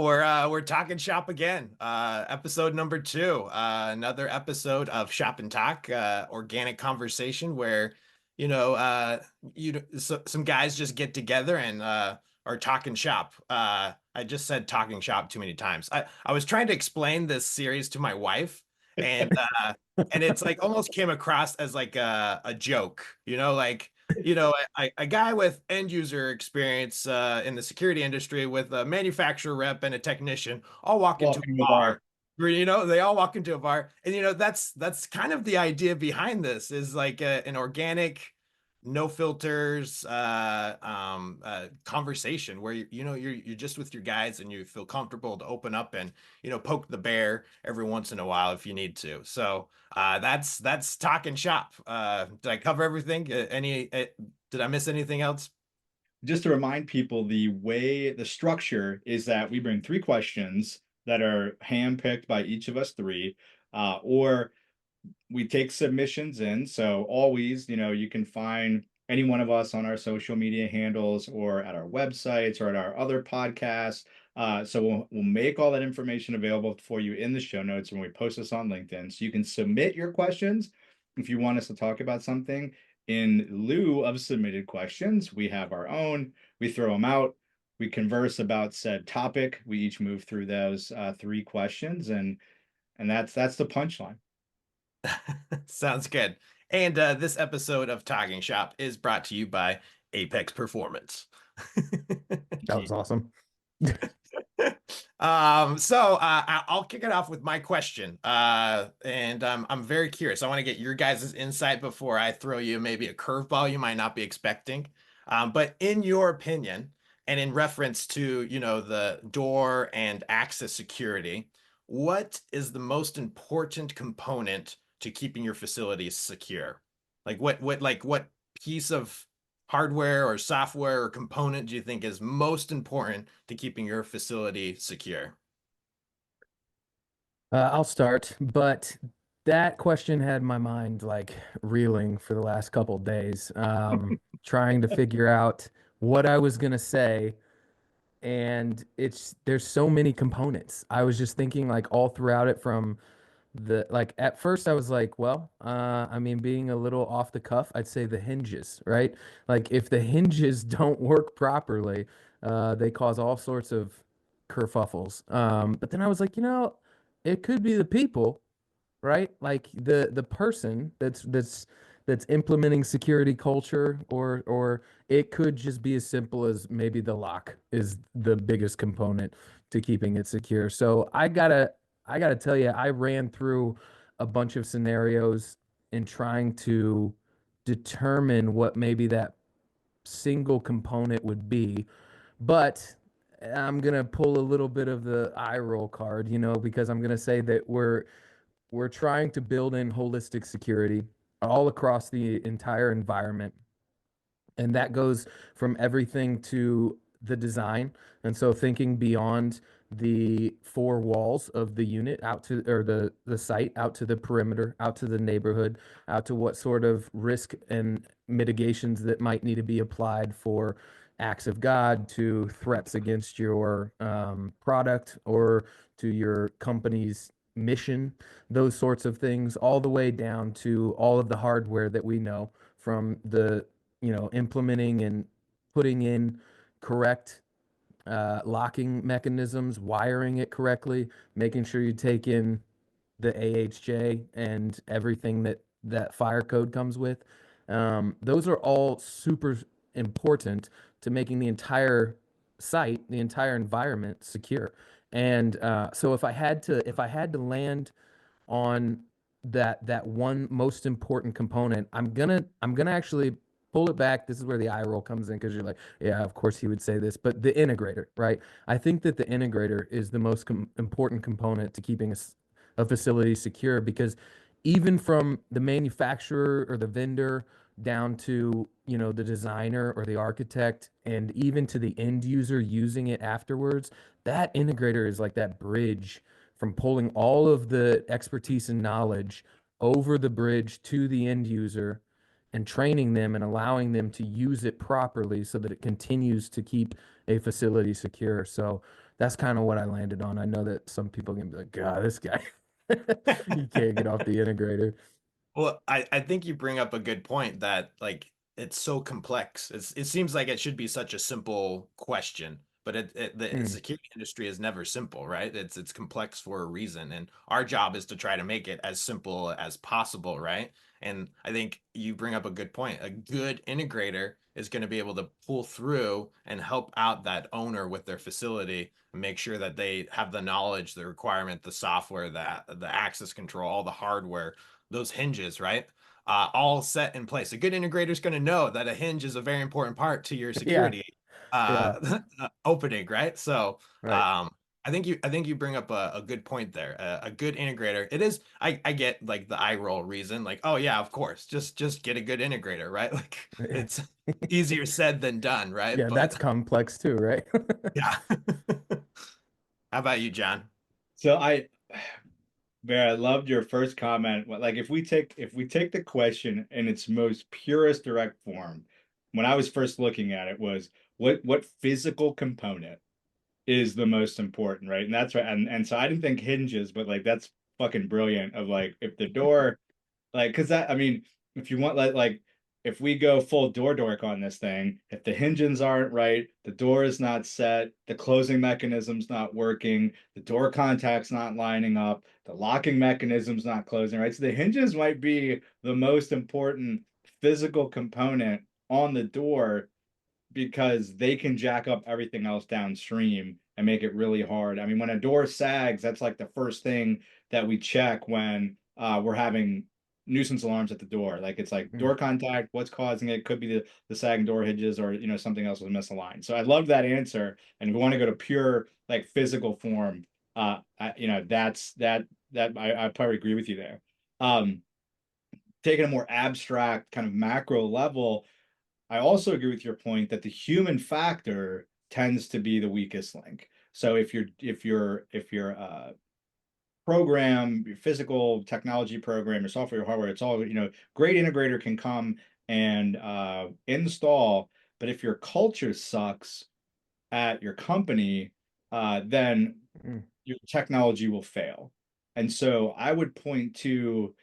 we're talking shop again. Episode number two. Another episode of Shop and Talk, organic conversation where some guys just get together and are talking shop. I just said talking shop too many times. I was trying to explain this series to my wife, and and it's like almost came across as like a joke, like a guy with end user experience in the security industry with a manufacturer rep and a technician all walk into Walking a the bar. bar. They all walk into a bar, and that's kind of the idea behind this is like an organic, no filters conversation where you're just with your guys and you feel comfortable to open up and poke the bear every once in a while if you need to. So that's talking shop. Did I cover everything? Did I miss anything else? Just to remind people, the structure is that we bring three questions that are handpicked by each of us three, or we take submissions in. So always, you can find any one of us on our social media handles or at our websites or at our other podcasts. So we'll make all that information available for you in the show notes when we post this on LinkedIn. So you can submit your questions if you want us to talk about something. In lieu of submitted questions, we have our own. We throw them out. We converse about said topic. We each move through those three questions, and that's the punchline. Sounds good. And this episode of Talking Shop is brought to you by Apex Performance. That was awesome. I'll kick it off with my question. And I'm very curious. I want to get your guys' insight before I throw you maybe a curveball you might not be expecting. But in your opinion, and in reference to, the door and access security, what is the most important component to keeping your facilities secure? Like what piece of hardware or software or component do you think is most important to keeping your facility secure? I'll start, but that question had my mind like reeling for the last couple days, trying to figure out what I was gonna say. And there's so many components. I was just thinking like all throughout it from at first I was like, well, I mean, being a little off the cuff, I'd say the hinges, right? Like if the hinges don't work properly, they cause all sorts of kerfuffles. But then I was like, it could be the people, right? Like the person that's implementing security culture, or it could just be as simple as maybe the lock is the biggest component to keeping it secure. So I gotta tell you, I ran through a bunch of scenarios in trying to determine what maybe that single component would be. But I'm gonna pull a little bit of the eye roll card, because I'm gonna say that we're trying to build in holistic security all across the entire environment. And that goes from everything to the design. And so thinking beyond the four walls of the unit out to, or the site, out to the perimeter, out to the neighborhood, out to what sort of risk and mitigations that might need to be applied for acts of God, to threats against your product or to your company's mission, those sorts of things, all the way down to all of the hardware that we know, from the implementing and putting in correct locking mechanisms, wiring it correctly, making sure you take in the AHJ and everything that fire code comes with. Those are all super important to making the entire site, the entire environment secure. And so if I had to land on that one most important component, I'm gonna actually pull it back. This is where the eye roll comes in, because you're like, yeah, of course he would say this, but the integrator, right? I think that the integrator is the most important component to keeping a facility secure, because even from the manufacturer or the vendor down to the designer or the architect, and even to the end user using it afterwards, that integrator is like that bridge from pulling all of the expertise and knowledge over the bridge to the end user and training them and allowing them to use it properly so that it continues to keep a facility secure. So that's kind of what I landed on. I know that some people can be like, God, this guy, he can't get off the integrator. Well, I think you bring up a good point that like it's so complex. It seems like it should be such a simple question, but the Mm, security industry is never simple, right? It's complex for a reason, and our job is to try to make it as simple as possible, right? And I think you bring up a good point. A good integrator is going to be able to pull through and help out that owner with their facility and make sure that they have the knowledge, the requirement, the software, the access control, all the hardware, those hinges, right? All set in place. A good integrator is going to know that a hinge is a very important part to your yeah, security yeah, opening, right? So right. I think you bring up a good point there. A good integrator. It is. I get like the eye roll reason, like, oh yeah, of course, just get a good integrator, right? Like Yeah, it's easier said than done, right? yeah, that's But complex too, right? yeah. How about you, John? So Bear, I loved your first comment. Like if we take the question in its most purest direct form, when I was first looking at it was what physical component is the most important, right? And that's right. And so I didn't think hinges, but like that's fucking brilliant of like if the door like, because that, I mean, if you want, like, if we go full door dork on this thing, if the hinges aren't right, the door is not set, the closing mechanism's not working, the door contact's not lining up, the locking mechanism's not closing, right? So the hinges might be the most important physical component on the door because they can jack up everything else downstream and make it really hard. I mean, when a door sags, that's like the first thing that we check when we're having nuisance alarms at the door. Like it's like Mm, door contact, what's causing it? Could be the sagging door hinges or something else was misaligned. So I love that answer. And if we want to go to pure like physical form, that's that I probably agree with you there. Um, Taking a more abstract kind of macro level, I also agree with your point that the human factor tends to be the weakest link. So if you're program, your physical technology program, your software, your hardware, it's all, great integrator can come and install, but if your culture sucks at your company, then mm, your technology will fail. And so I would point to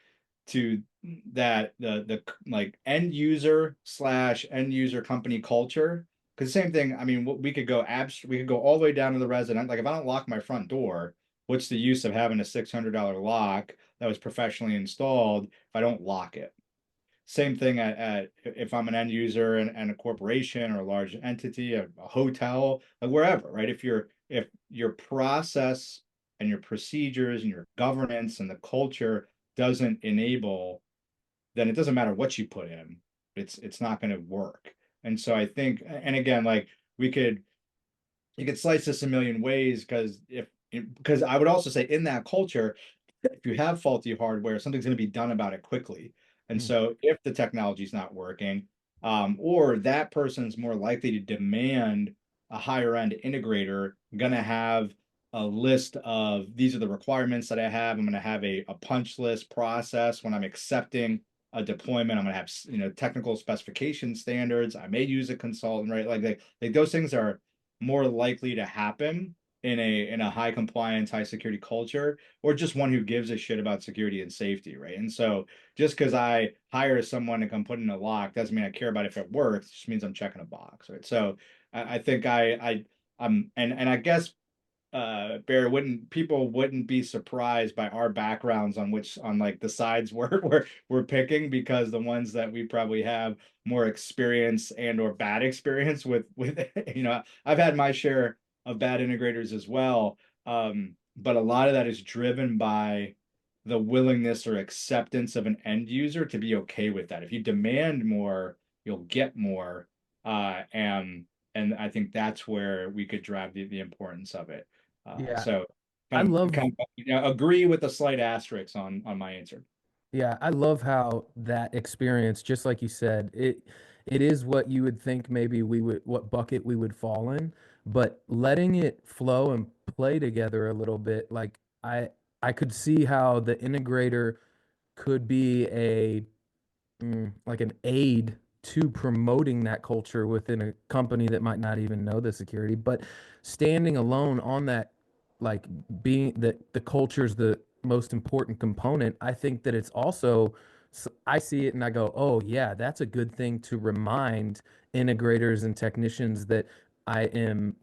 that the like end user slash end user company culture. Because same thing, I mean, we could go all the way down to the resident. Like if I don't lock my front door, what's the use of having a $600 lock that was professionally installed if I don't lock it? Same thing at if I'm an end user and a corporation or a large entity, a hotel, like wherever, right? If your process and your procedures and your governance and the culture doesn't enable, then it doesn't matter what you put in. It's not going to work. And so I think, and again, like we could you could slice this a million ways because I would also say in that culture, if you have faulty hardware, something's going to be done about it quickly. And mm. so if the technology is not working, or that person's more likely to demand a higher end integrator, going to have a list of these are the requirements that I have. I'm going to have a punch list process when I'm accepting a deployment. I'm going to have technical specification standards. I may use a consultant, right? Like those things are more likely to happen in a high compliance, high security culture, or just one who gives a shit about security and safety, right? And so just because I hire someone to come put in a lock doesn't mean I care about if it works. It just means I'm checking a box, right? So I think and I guess Bear wouldn't people wouldn't be surprised by our backgrounds on like the sides we're picking because the ones that we probably have more experience and or bad experience with I've had my share of bad integrators as well, but a lot of that is driven by the willingness or acceptance of an end user to be okay with that. If you demand more, you'll get more, and I think that's where we could drive the importance of it. Yeah, So I love kind of agree with a slight asterisk on my answer. Yeah, I love how that experience, just like you said, it is what you would think maybe what bucket we would fall in, but letting it flow and play together a little bit, like I could see how the integrator could be like an aid to promoting that culture within a company that might not even know the security, but standing alone on that, like being that the culture is the most important component. I think that it's also, I see it and I go, oh yeah, that's a good thing to remind integrators and technicians that I am,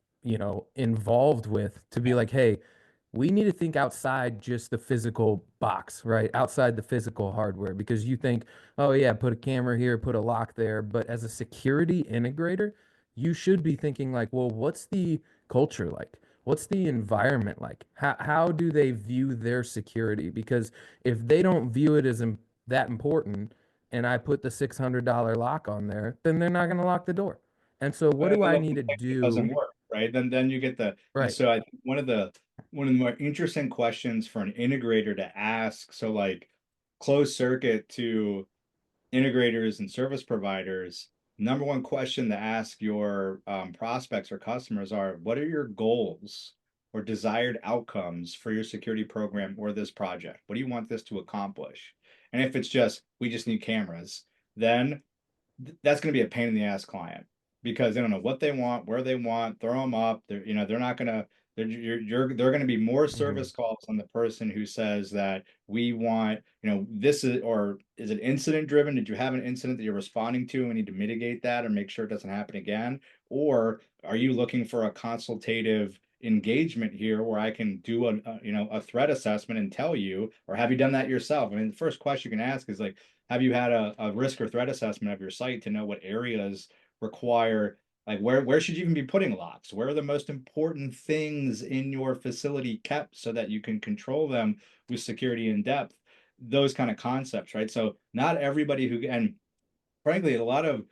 involved with, to be like, hey, we need to think outside just the physical box, right? Outside the physical hardware, because you think, oh yeah, put a camera here, put a lock there. But as a security integrator, you should be thinking like, well, what's the culture like? What's the environment like? How do they view their security? Because if they don't view it as that important, and I put the $600 lock on there, then they're not going to lock the door. And so what But do I need to it doesn't do? work, right? Then you get the, and Right. so I think one of the more interesting questions for an integrator to ask, so like closed circuit to integrators and service providers, number one question to ask your prospects or customers are, what are your goals or desired outcomes for your security program or this project? What do you want this to accomplish? And if it's just, we just need cameras, then that's going to be a pain in the ass client because they don't know what they want, where they want, throw them up. They're not going to, they're going to be more Mhm. service calls on the person who says that we want, this is, or is it incident driven? Did you have an incident that you're responding to and we need to mitigate that or make sure it doesn't happen again? Or are you looking for a consultative engagement here where I can do a threat assessment and tell you, or have you done that yourself? I mean, the first question you can ask is like, have you had a risk or threat assessment of your site to know what areas require, like where should you even be putting locks? Where are the most important things in your facility kept so that you can control them with security in depth? Those kind of concepts, right? So not everybody and frankly, a lot of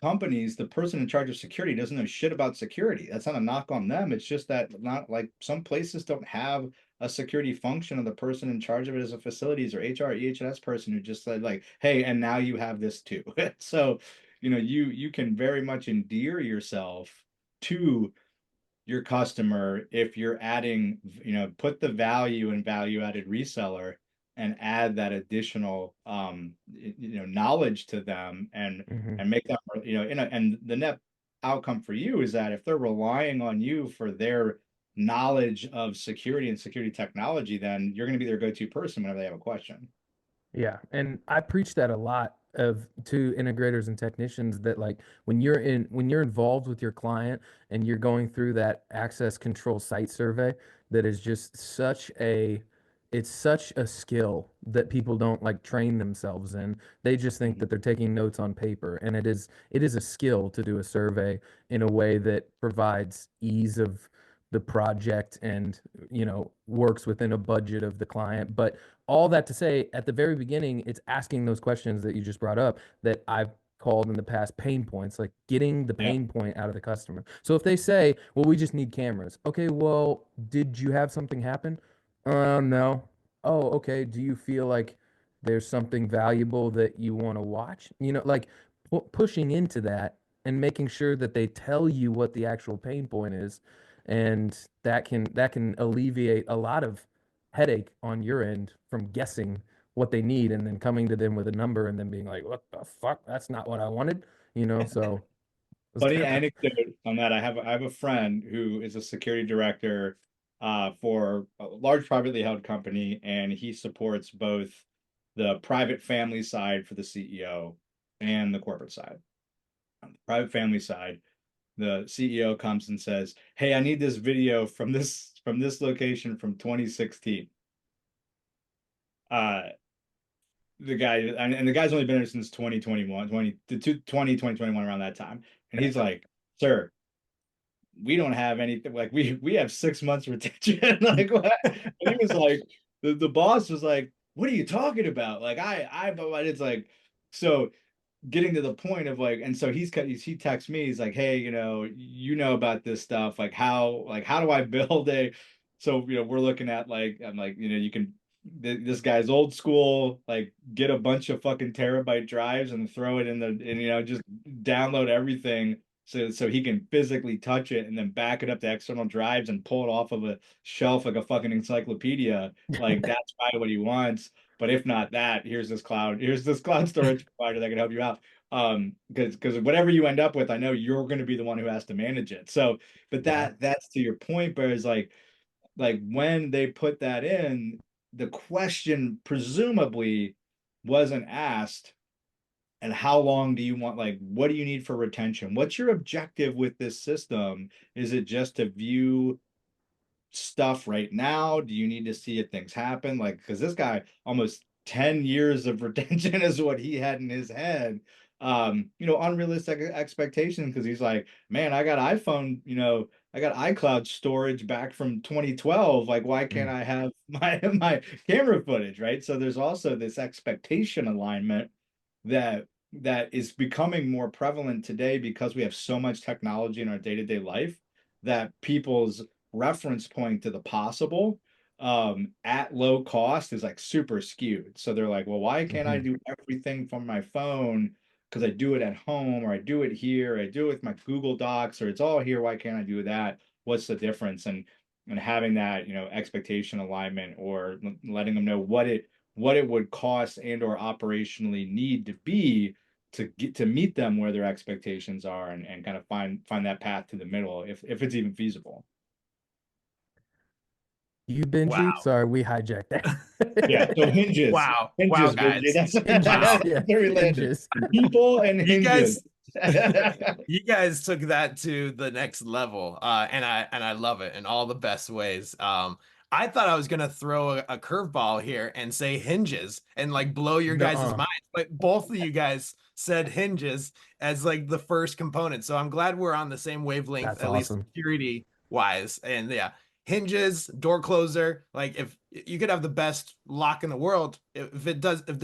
companies, the person in charge of security doesn't know shit about security. That's not a knock on them. It's just that not like some places don't have a security function, of the person in charge of it as a facilities or HR EHS person who just said like, hey, and now you have this too. So, you can very much endear yourself to your customer if you're adding, put the value and value added reseller and add that additional knowledge to them Mhm. and make them, and the net outcome for you is that if they're relying on you for their knowledge of security and security technology, then you're going to be their go-to person whenever they have a question. Yeah, and I preach that a lot of to integrators and technicians, that like when you're involved with your client and you're going through that access control site survey, that is just it's such a skill that people don't like train themselves in. They just think Mhm. that they're taking notes on paper, and it is a skill to do a survey in a way that provides ease of the project and works within a budget of the client. But all that to say, at the very beginning, it's asking those questions that you just brought up that I've called in the past pain points, like getting the Yeah. pain point out of the customer. So if they say, well, we just need cameras. Okay, well, did you have something happen? No. Oh, okay. Do you feel like there's something valuable that you want to watch? Like pushing into that and making sure that they tell you what the actual pain point is. And that can alleviate a lot of headache on your end from guessing what they need and then coming to them with a number and then being like, what the fuck? That's not what I wanted. So it's Funny kind of, anecdote on that. I have a friend who is a security director for a large privately held company, and he supports both the private family side for the CEO and the corporate side. On the private family side, the CEO comes and says, "Hey, I need this video from this location from 2016." Uh, the guy and the guy's only been there since 2021, 2021 around that time, and he's like, "Sir, we don't have anything, like we have 6 months retention." Like what? And he was like, the boss was like, what are you talking about? Like it's like, so getting to the point of like, and so he texts me, he's like, hey, about this stuff, like how do I build a, so we're looking at like, I'm like, you can, this guy's old school, like get a bunch of fucking terabyte drives and throw it in the, and just download everything so he can physically touch it and then back it up to external drives and pull it off of a shelf like a fucking encyclopedia. Like that's probably what he wants. But if not that, here's this cloud storage provider that can help you out. Because whatever you end up with, I know you're going to be the one who has to manage it. So, but Yeah. that's to your point, but it's like when they put that in, the question presumably wasn't asked, and how long do you want, like, what do you need for retention? What's your objective with this system? Is it just to view stuff right now? Do you need to see if things happen? Like, because this guy almost 10 years of retention is what he had in his head. Unrealistic expectation, because he's like, man, I got iPhone, I got iCloud storage back from 2012. Like, why can't Mm. I have my camera footage, right? So there's also this expectation alignment that is becoming more prevalent today because we have so much technology in our day-to-day life, that people's reference point to the possible at low cost is like super skewed. So they're like, well, why can't I Mhm. do everything from my phone? Because I do it at home, or I do it here, I do it with my Google Docs, or it's all here. Why can't I do that? What's the difference? And having that, expectation alignment, or letting them know what it would cost and or operationally need to be to get to meet them where their expectations are, and kind of find that path to the middle, if it's even feasible. You, Benji? Wow. Sorry, we hijacked Yeah, that. so hinges. Wow, Hinges, Benji. guys. That's Hinges, Wow. that's yeah, where we landed. hinges. People and You hinges. guys you guys took that to the next level. And I love it in all the best ways. I thought I was gonna throw a curveball here and say hinges and like blow your guys' Nuh-uh. minds, but both of you guys said hinges as like the first component. So I'm glad we're on the same wavelength, That's at least awesome. security wise. And yeah, hinges, door closer. Like if you could have the best lock in the world, if the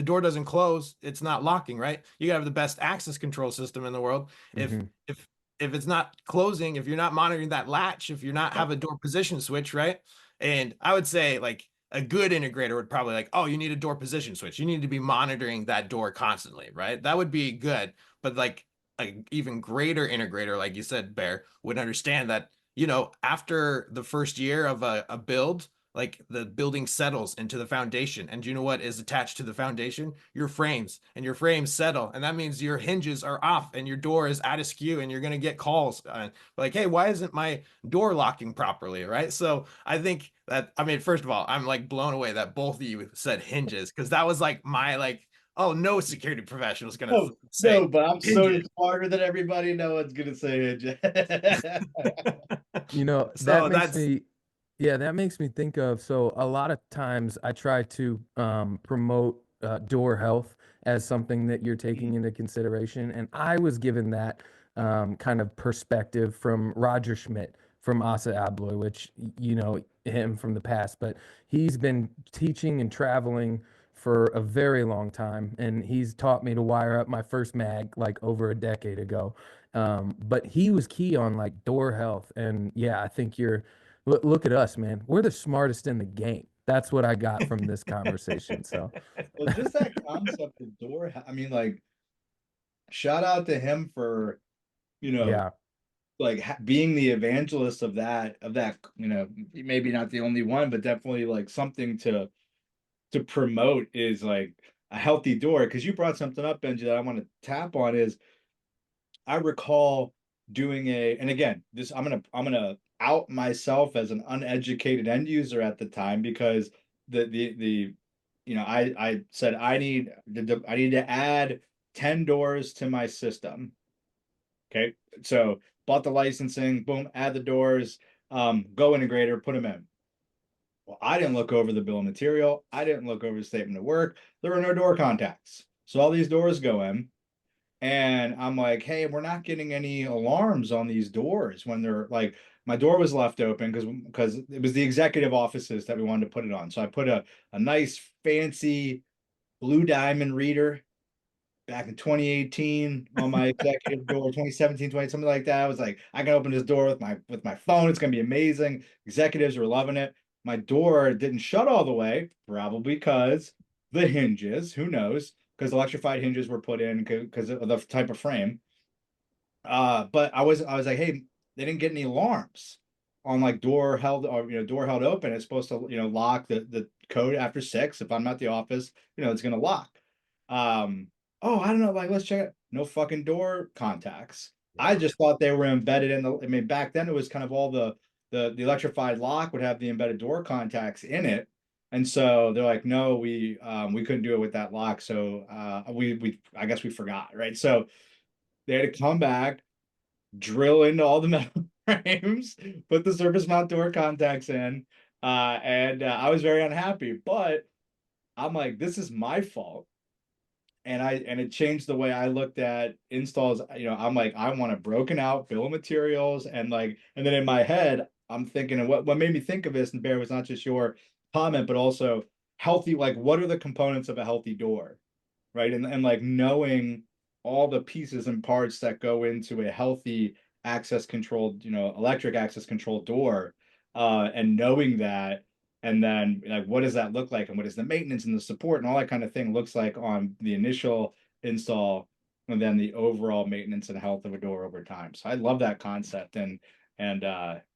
door doesn't close, it's not locking, right? You could have the best access control system in the world. If Hmm. if if it's not closing, if you're not monitoring that latch, if you're not Yep. have a door position switch, right? And I would say like a good integrator would probably like, oh, you need a door position switch. You need to be monitoring that door constantly, right? That would be good. But like a even greater integrator, like you said, Bear, would understand that, after the first year of a build, like the building settles into the foundation. And you know what is attached to the foundation? Your frames. And your frames settle. And that means your hinges are off and your door is out of skew, and you're going to get calls like, hey, why isn't my door locking properly? Right. So I think that, I mean, first of all, I'm like blown away that both of you said hinges, because that was like my, like, oh, no security professional is going to Oh say no, but I'm so hinges. smarter than everybody. No one's gonna say hinge. So that's, That makes me think of, so a lot of times I try to promote door health as something that you're taking into consideration. And I was given that kind of perspective from Roger Schmidt from Asa Abloy, which you know him from the past, but he's been teaching and traveling for a very long time. And he's taught me to wire up my first mag like over a decade ago. But he was key on like door health. And yeah, I think look at us, man. We're the smartest in the game. That's what I got from this conversation. So, Well, just that concept of door, I mean, like, shout out to him for, you know, yeah. like being the evangelist of that, maybe not the only one, but definitely like something to promote is like a healthy door. Because you brought something up, Benji, that I want to tap on is, I recall doing and again, this I'm gonna out myself as an uneducated end user at the time, because the I said I need to add 10 doors to my system. Okay, so bought the licensing, boom, add the doors, go integrator, put them in. Well, I didn't look over the bill of material. I didn't look over the statement of work. There were no door contacts. So all these doors go in, and I'm like, hey, we're not getting any alarms on these doors when they're like, my door was left open because it was the executive offices that we wanted to put it on. So I put a nice fancy blue diamond reader back in 2018 on my executive door, 2017, 20, something like that. I was like, I can open this door with my phone. It's gonna be amazing. Executives were loving it. My door didn't shut all the way, probably because the hinges, who knows, because electrified hinges were put in because of the type of frame. But I was like, hey, they didn't get any alarms on like door held, or door held open. It's supposed to lock the code after 6. If I'm at the office, it's gonna lock. Um, oh, I don't know, like let's check it. no fucking door contacts. Yeah. I just thought they were embedded in the, I mean, back then it was kind of all the electrified lock would have the embedded door contacts in it. And so they're like, no, we couldn't do it with that lock. So we I guess we forgot, right? So they had to come back, drill into all the metal frames, put the surface mount door contacts in, and I was very unhappy. But I'm like, this is my fault, and it changed the way I looked at installs. You know, I'm like, I want a broken out bill of materials, and like, and then in my head, I'm thinking, and what made me think of this, and Bear, was not just your comment, but also healthy. Like, what are the components of a healthy door, right? And like knowing all the pieces and parts that go into a healthy access controlled, you know, electric access control door, and knowing that, and then like what does that look like, and what is the maintenance and the support and all that kind of thing looks like on the initial install, and then the overall maintenance and health of a door over time. So I love that concept, and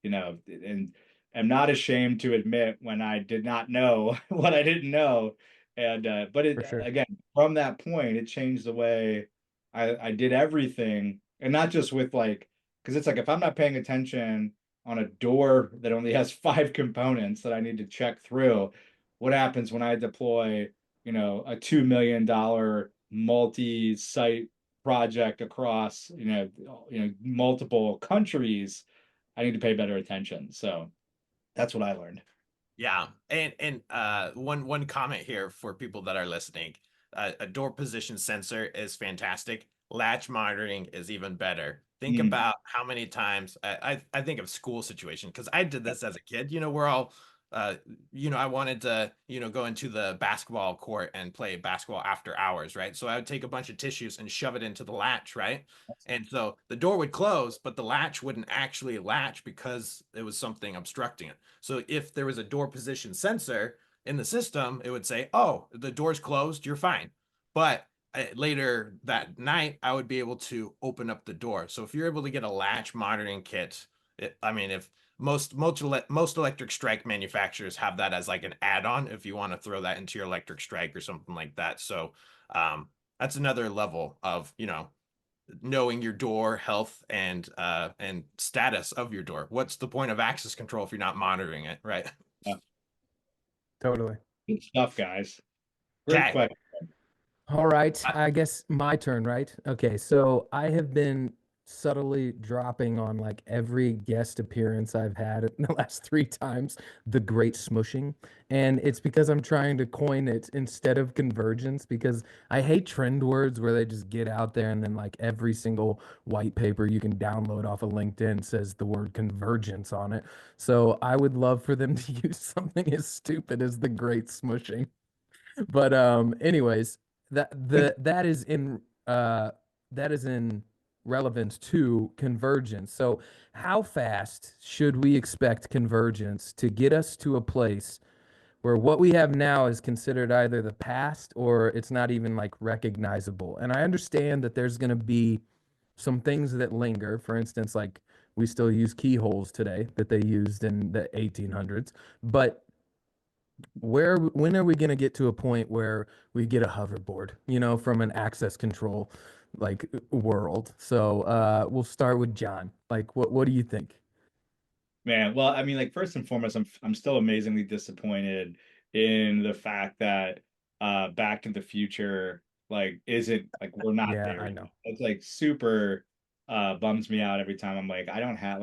you know, and I'm not ashamed to admit when I did not know what I didn't know. And but it, For sure. again, from that point, it changed the way I did everything, and not just with like, because it's like if I'm not paying attention on a door that only has 5 components that I need to check through, what happens when I deploy, you know, a $2 million multi-site project across, multiple countries? I need to pay better attention. So that's what I learned. Yeah, and one comment here for people that are listening. A door position sensor is fantastic. Latch monitoring is even better. Think Mm, about how many times I think of school situation because I did this as a kid. You know, we're all I wanted to, go into the basketball court and play basketball after hours, right? So I would take a bunch of tissues and shove it into the latch, right? And so the door would close, but the latch wouldn't actually latch because it was something obstructing it. So if there was a door position sensor in the system, it would say, "Oh, the door's closed, you're fine." But later that night, I would be able to open up the door. So if you're able to get a latch monitoring kit, I mean, if most electric strike manufacturers have that as like an add-on if you want to throw that into your electric strike or something like that. So that's another level of, knowing your door health and status of your door. What's the point of access control if you're not monitoring it, right? yeah, Totally. good stuff, guys. Great Okay. question. All right, I guess my turn, right? Okay, so I have been subtly dropping on like every guest appearance I've had in the last 3 times, the Great Smushing. And it's because I'm trying to coin it instead of convergence, because I hate trend words where they just get out there and then like every single white paper you can download off of LinkedIn says the word convergence on it. So I would love for them to use something as stupid as the Great Smushing. But anyways, that is in relevance to convergence. So how fast should we expect convergence to get us to a place where what we have now is considered either the past or it's not even like recognizable? And I understand that there's going to be some things that linger. For instance, like we still use keyholes today that they used in the 1800s, but when are we going to get to a point where we get a hoverboard, from an access control like world? So we'll start with John. Like what do you think? Man, well, I mean, like first and foremost, I'm still amazingly disappointed in the fact that Back to the Future like isn't like we're not Yeah, there I yet. know. It's like super bums me out every time. I'm like, I don't have,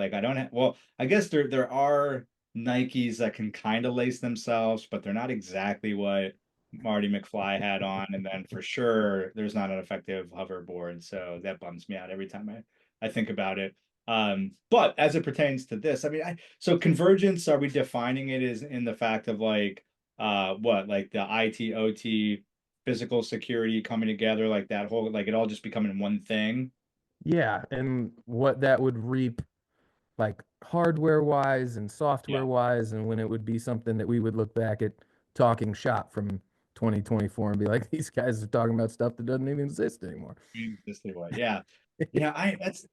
well, I guess there are Nikes that can kind of lace themselves, but they're not exactly what Marty McFly had on. And then for sure there's not an effective hoverboard. So that bums me out every time I think about it. But as it pertains to this, I mean, so convergence, are we defining it as in the fact of like what, like the IT, OT, physical security coming together, like that whole, like it all just becoming one thing? Yeah, and what that would reap like hardware wise and Yeah, software wise, and when it would be something that we would look back at talking shop from 2024 and be like, these guys are talking about stuff that doesn't even exist anymore. this way. Yeah. Yeah, I that's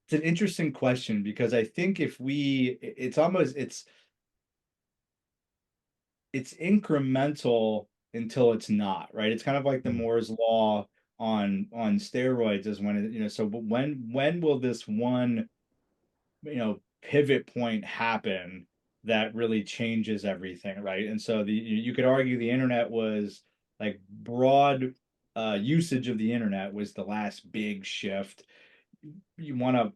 it's an interesting question because I think if it's almost it's incremental until it's not, right? It's kind of like the Mm. Moore's law on steroids is when it, so but when will this one, pivot point happen that really changes everything, right? And so you could argue the internet was like broad usage of the internet was the last big shift. You want to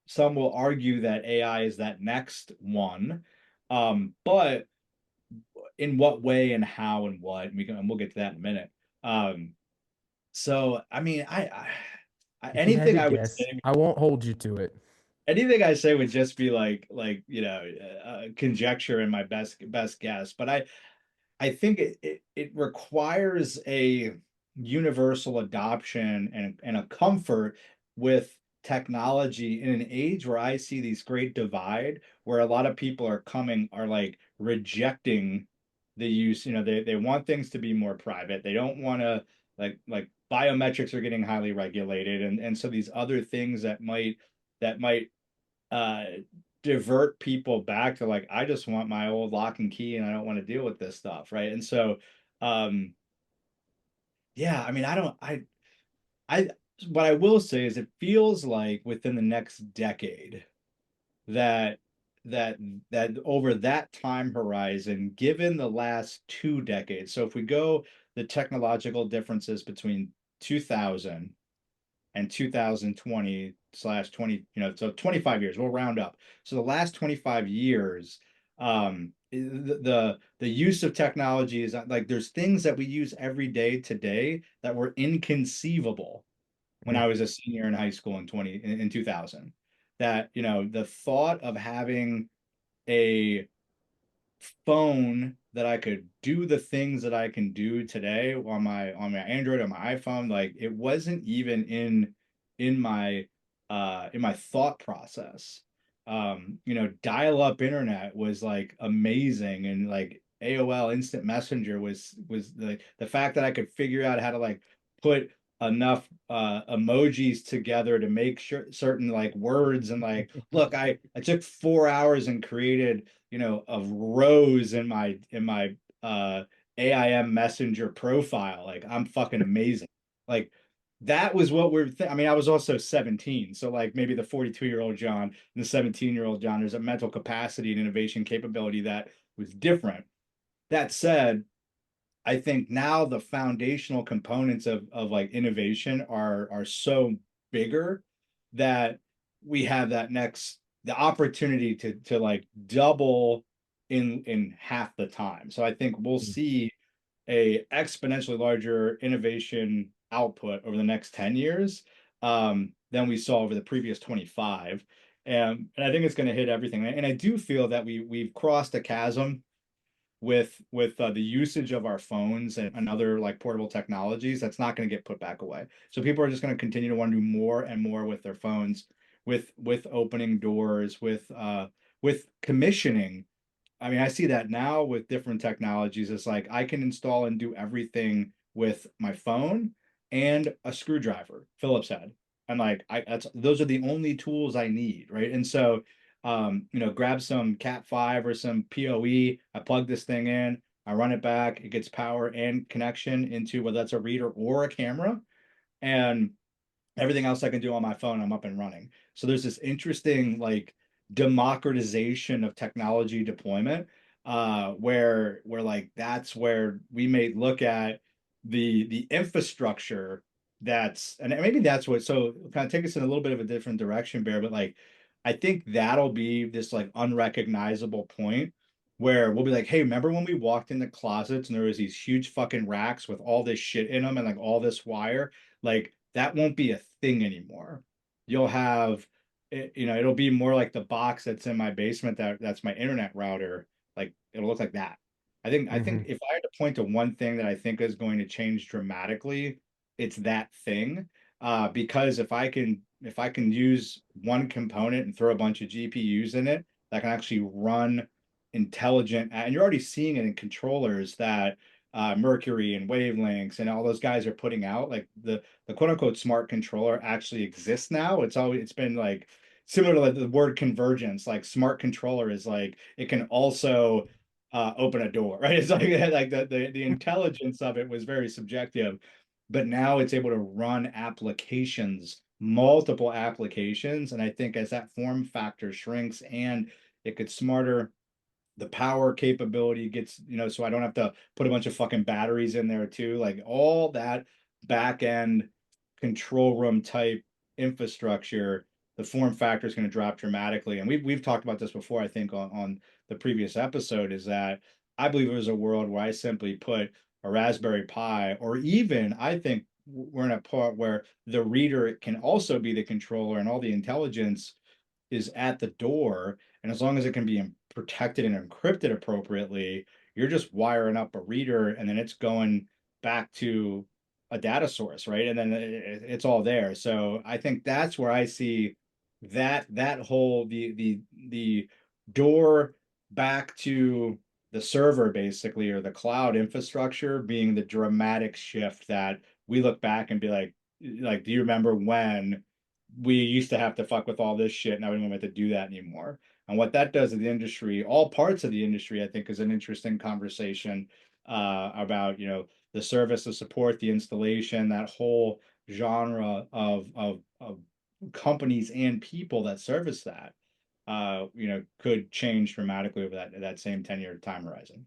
Some will argue that AI is that next one. But in what way and how and what, and we'll get to that in a minute. So I mean, If you had anything to I would guess, say, I won't hold you to it. anything I say would just be conjecture and my best guess. But I think it requires a universal adoption and a comfort with technology in an age where I see these great divide where a lot of people are like rejecting the use. They want things to be more private. They don't want to like biometrics are getting highly regulated, and so these other things that might uh divert people back to like, I just want my old lock and key and I don't want to deal with this stuff, right? And so um yeah, I mean, I what I will say is it feels like within the next decade that that that over that time horizon, given the last 2 decades, so if we go the technological differences between 2000 and 2020/20, so 25 years, we'll round up. So the last 25 years, the use of technology is like there's things that we use every day today that were inconceivable when Mhm. I was a senior in high school in 2000. That, the thought of having a phone that I could do the things that I can do today on my Android, on my iPhone, like it wasn't even in my thought process. Dial-up internet was like amazing, and like AOL Instant Messenger was the fact that I could figure out how to like put enough emojis together to make sure certain like words, and like, look, I took 4 hours and created, of rows in my AIM Messenger profile. Like, I'm fucking amazing. Like, that was what I mean, I was also 17, so like maybe the 42-year-old John and the 17-year-old John, there's a mental capacity and innovation capability that was different. That said, I think now the foundational components of like innovation are so bigger that we have the opportunity to like double in half the time. So I think we'll see a exponentially larger innovation output over the next 10 years than we saw over the previous 25. And I think it's going to hit everything. And I do feel that we've crossed a chasm with the usage of our phones and other like portable technologies that's not going to get put back away. So people are just going to continue to want to do more and more with their phones, with opening doors, with commissioning. I mean, I see that now with different technologies. It's like I can install and do everything with my phone and a screwdriver, Phillips head. And like those are the only tools I need, right? And so grab some Cat 5 or some PoE, I plug this thing in, I run it back, it gets power and connection into whether that's a reader or a camera. And everything else I can do on my phone, I'm up and running. So there's this interesting like democratization of technology deployment, where like that's where we may look at the infrastructure and maybe that's what, so kind of take us in a little bit of a different direction, Bear, but like I think that'll be this like unrecognizable point where we'll be like, hey, remember when we walked in the closets and there was these huge fucking racks with all this shit in them and like all this wire? Like that won't be a thing anymore. You'll have it'll be more like the box that's in my basement that's my internet router. Like it'll look like that. I think Mhm. if I had to point to one thing that I think is going to change dramatically, it's that thing. Because if I can use one component and throw a bunch of GPUs in it that can actually run intelligent, and you're already seeing it in controllers that Mercury and Wavelengths and all those guys are putting out, like the quote unquote smart controller actually exists now. It's been like similar to like the word convergence. Like smart controller is like it can also open a door, right? It's like like the intelligence of it was very subjective. but now it's able to run applications, multiple applications. And I think as that form factor shrinks and it gets smarter, the power capability gets, so I don't have to put a bunch of fucking batteries in there too. Like all that back end control room type infrastructure, the form factor is going to drop dramatically. And we've talked about this before, I think, on the previous episode, is that I believe there's a world where I simply put a Raspberry Pi, or even I think we're in a part where the reader can also be the controller and all the intelligence is at the door. And as long as it can be protected and encrypted appropriately, you're just wiring up a reader and then it's going back to a data source, right? And then it's all there. So I think that's where I see that whole the door back to the server basically, or the cloud infrastructure, being the dramatic shift that we look back and be like, do you remember when we used to have to fuck with all this shit? Now we don't have to do that anymore. And what that does to the industry, all parts of the industry, I think is an interesting conversation about, the service, the support, the installation, that whole genre of companies and people that service that, could change dramatically over that same 10-year time horizon.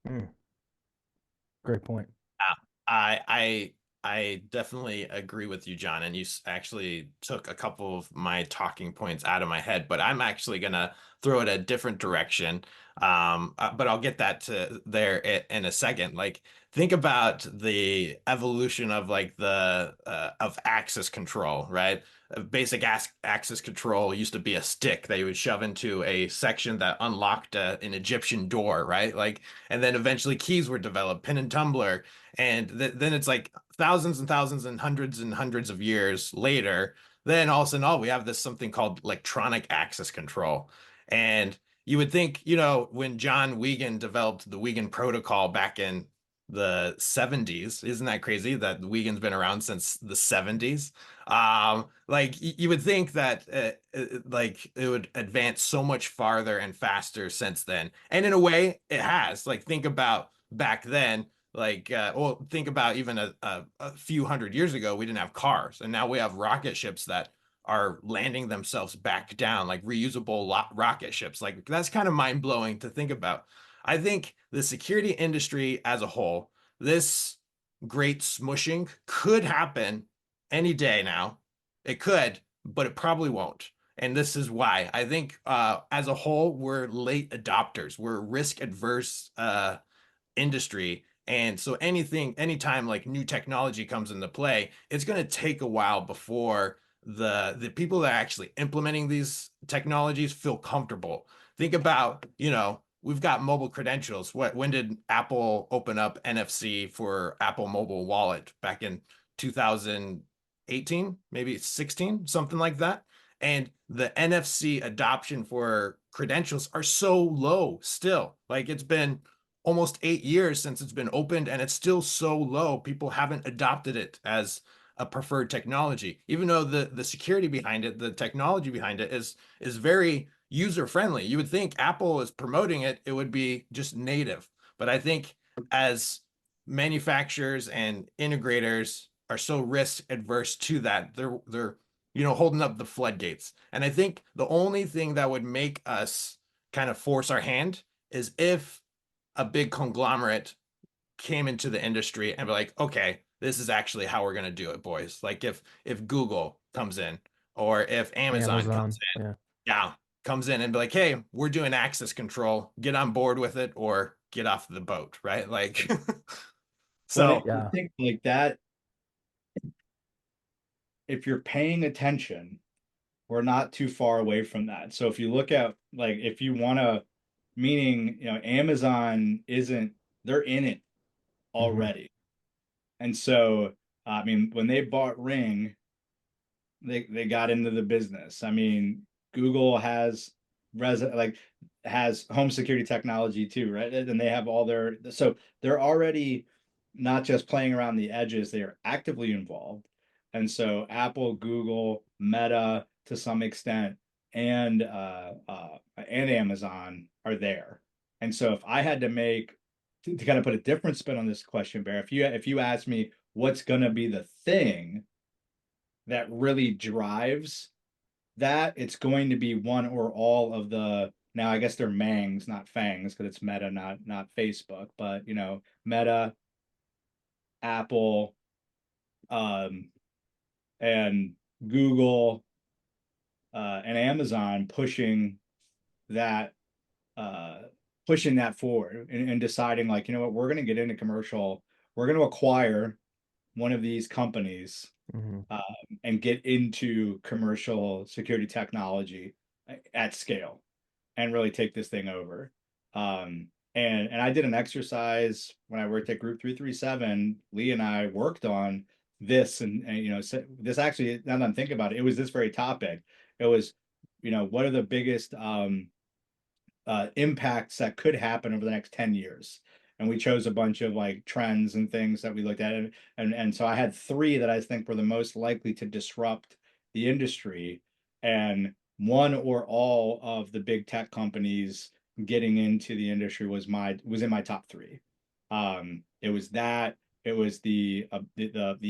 Mm, great point. I I definitely agree with you, John, and you actually took a couple of my talking points out of my head, but I'm actually gonna throw it a different direction. But I'll get that to there in a second. Like, think about the evolution of like the of access control, right? Basic access control used to be a stick that you would shove into a section that unlocked an Egyptian door, right? Like, and then eventually keys were developed, pin and tumbler, and then it's like thousands and hundreds of years later, then all of a sudden, oh, we have this something called electronic access control. And you would think, when John Wigan developed the Wigan protocol back in the 70s, isn't that crazy that Wigan's been around since the 70s? Like you would think that like it would advance so much farther and faster since then. And in a way, it has. Like, think about back then, like, well, think about even a few hundred years ago, we didn't have cars, and now we have rocket ships that are landing themselves back down, like reusable rocket ships. Like, that's kind of mind blowing to think about. I think the security industry as a whole, this great smushing could happen any day now. It could, but it probably won't. And this is why. I think as a whole, we're late adopters. We're risk adverse industry. And so anytime like new technology comes into play, it's going to take a while before the people that are actually implementing these technologies feel comfortable. Think about, we've got mobile credentials. When did Apple open up NFC for Apple Mobile Wallet? Back in 2018, maybe 16, something like that. And the NFC adoption for credentials are so low still. Like, it's been almost 8 years since it's been opened, and it's still so low. People haven't adopted it as a preferred technology, even though the security behind it, the technology behind it is very user friendly. You would think Apple is promoting it, it would be just native. But I think as manufacturers and integrators are so risk adverse to that, they're holding up the floodgates. And I think the only thing that would make us kind of force our hand is if a big conglomerate came into the industry and be like, okay, this is actually how we're going to do it, boys. Like, if Google comes in, or if Amazon comes Amazon, in, yeah. yeah, comes in and be like, hey, we're doing access control, get on board with it or get off the boat, right? Like, But so I Yeah. think like that, if you're paying attention, we're not too far away from that. So if you look at, like, if you want to, meaning, Amazon isn't, they're in it Hmm. already. And so, I mean, when they bought Ring, they got into the business. I mean, Google has like has home security technology too, right? And they have all their, so they're already not just playing around the edges, they are actively involved. And so Apple, Google, Meta to some extent, and Amazon are there. And so if I had to make to kind of put a different spin on this question, Bear, if you ask me what's going to be the thing that really drives that, it's going to be one or all of the, now I guess they're Mangs, not Fangs, because it's Meta, not Facebook, but Meta, Apple, um, and Google, and Amazon that uh pushing that forward, and deciding, like, what, we're going to get into commercial, we're going to acquire one of these companies, Mm-hmm. and get into commercial security technology at scale, and really take this thing over. And I did an exercise when I worked at Group 337. Lee and I worked on this, and this actually, now that I'm thinking about it, it was this very topic. It was, what are the biggest impacts that could happen over the next 10 years? And we chose a bunch of like trends and things that we looked at. And so I had three that I think were the most likely to disrupt the industry. And one or all of the big tech companies getting into the industry was in my top three. It was that, it was the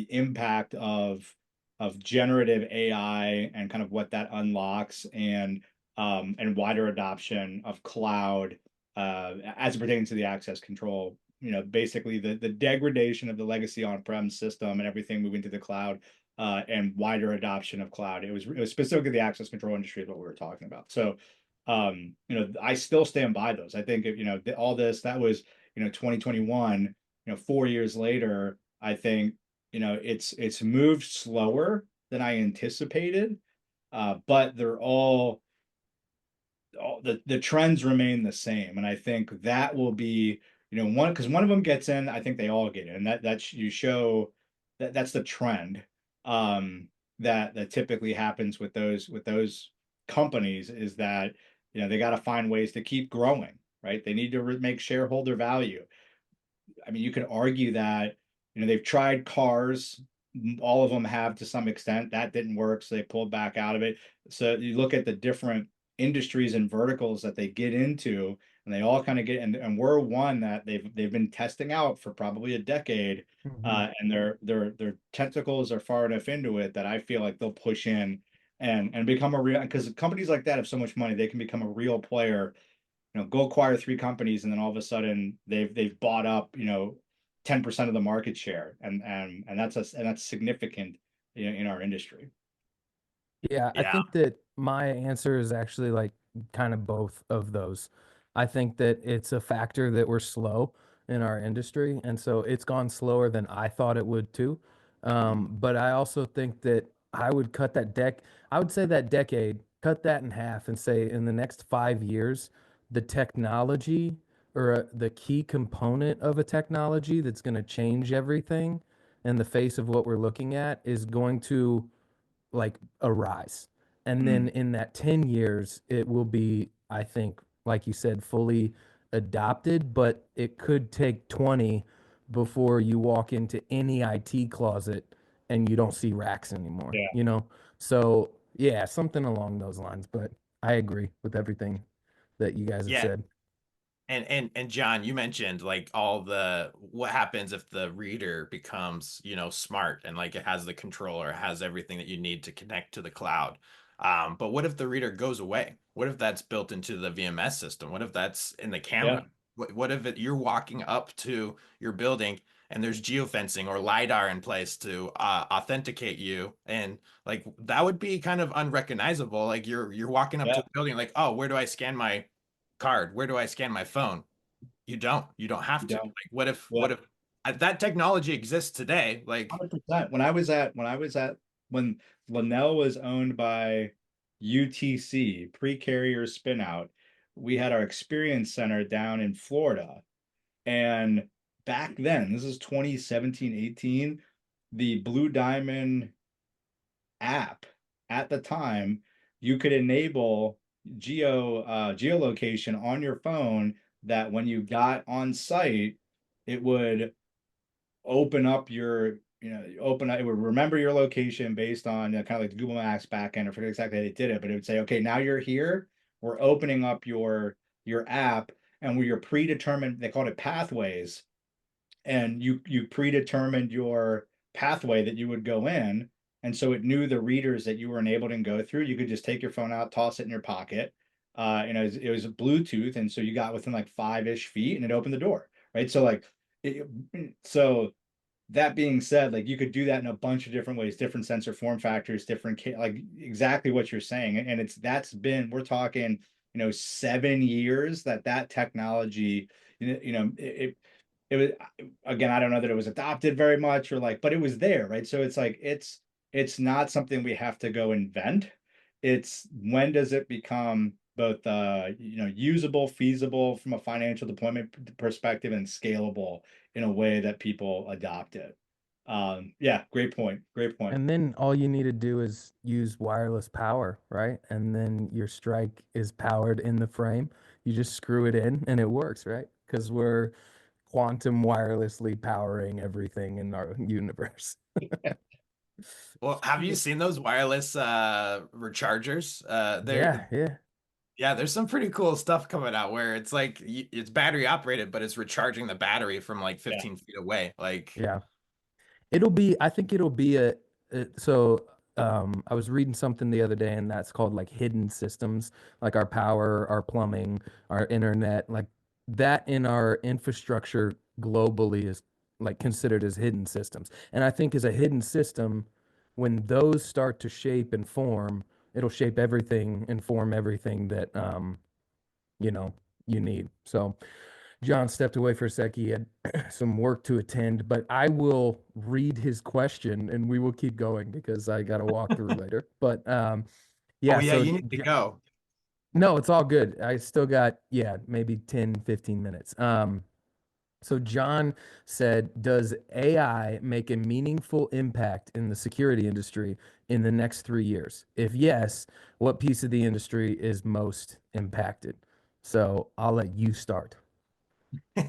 impact of generative AI and kind of what that unlocks, and wider adoption of cloud, as it pertains to the access control. Basically the degradation of the legacy on-prem system and everything moving to the cloud, and wider adoption of cloud. It was specifically the access control industry is what we were talking about. So, I still stand by those. I think all this, that was 2021. 4 years later, I think it's moved slower than I anticipated, but they're all the trends remain the same. And I think that will be, one, because one of them gets in, I think they all get in. That you show that's the trend, that typically happens with those companies, is that they got to find ways to keep growing, right? They need to make shareholder value. I mean, you could argue that they've tried cars, all of them have to some extent. That didn't work, so they pulled back out of it. So you look at the different industries and verticals that they get into, and they all kind of get, and we're one that they've been testing out for probably a decade, Mm-hmm. and their tentacles are far enough into it that I feel like they'll push in and become a real, because companies like that have so much money, they can become a real player. Go acquire three companies, and then all of a sudden they've bought up 10% of the market share, and that's significant in our industry. Yeah, I Yeah. think that my answer is actually like kind of both of those. I think that it's a factor that we're slow in our industry, and so it's gone slower than I thought it would too. But I also think that I would I would say that decade, cut that in half and say in the next 5 years, the technology or the key component of a technology that's going to change everything in the face of what we're looking at is going to like arise. And then Mm, in that 10 years, it will be, I think, like you said, fully adopted, but it could take 20 before you walk into any IT closet and you don't see racks anymore, yeah, you know? So, yeah, something along those lines. But I agree with everything that you guys have Yeah. said. And John, you mentioned like all the what happens if the reader becomes, smart and like it has the controller, it has everything that you need to connect to the cloud. But what if the reader goes away? What if that's built into the VMS system? What if that's in the yeah, camera? What if you're walking up to your building and there's geofencing or LiDAR in place to authenticate you? And like that would be kind of unrecognizable. Like you're walking up to yeah. the building, like, oh, where do I scan my card? Where do I scan my phone? You don't have You to. don't. Like, what Yeah, if that technology exists today? Like, 100%. When Linnell was owned by UTC, pre-carrier spin out, we had our experience center down in Florida. And back then, this is 2017, 18, the Blue Diamond app at the time, you could enable geolocation on your phone, that when you got on site, it would open up it would remember your location based on kind of like the Google Maps backend. I forget exactly how they did it, but it would say, okay, now you're here. We're opening up your app, and where your predetermined, they called it pathways, and you predetermined pathway that you would go in. And so it knew the readers that you were enabled and go through. You could just take your phone out, toss it in your pocket. It was Bluetooth. And so you got within like 5-ish feet and it opened the door. Right. So like, so that being said, like you could do that in a bunch of different ways, different sensor form factors, different, like exactly what you're saying. And we're talking, 7 years that technology, it was, again, I don't know that it was adopted very much or like, but it was there, right? So it's like it's not something we have to go invent. It's when does it become both usable, feasible from a financial deployment perspective and scalable in a way that people adopt it. Yeah, great point. Great point. And then all you need to do is use wireless power, right? And then your strike is powered in the frame. You just screw it in and it works, right? Because we're quantum wirelessly powering everything in our universe. Well, have you seen those wireless rechargers? Yeah, yeah, Yeah, there's some pretty cool stuff coming out where it's like it's battery operated, but it's recharging the battery from like Yeah. 15 feet away. Like, yeah. I think it'll be I was reading something the other day and that's called like hidden systems, like our power, our plumbing, our internet, like that in our infrastructure globally is like considered as hidden systems. And I think as a hidden system, when those start to shape and form, it'll shape everything and form everything that you know, you need. So John stepped away for a sec. He had some work to attend, but I will read his question and we will keep going because I got to walk through later. But oh yeah, yeah, so you need to go. no, it's all good. I still got, yeah, maybe 10, 15 minutes. So John said, does AI make a meaningful impact in the security industry in the next 3 years? If yes, what piece of the industry is most impacted? So I'll let you start. I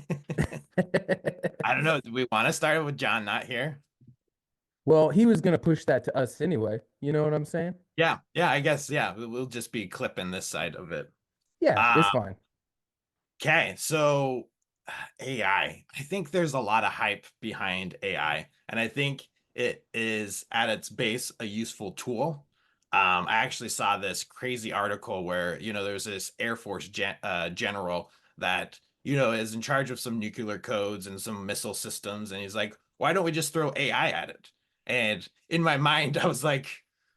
don't know. Do we want to start with John not here? Well, he was going to push that to us anyway. You know what I'm saying? Yeah, yeah, I guess, yeah, we'll just be clipping this side of it. Yeah, Uh, it's fine. okay, so AI. I think there's a lot of hype behind AI, and I think it is at its base a useful tool. I actually saw this crazy article where, there's this Air Force general that, is in charge of some nuclear codes and some missile systems, and he's like, why don't we just throw AI at it? And in my mind, I was like,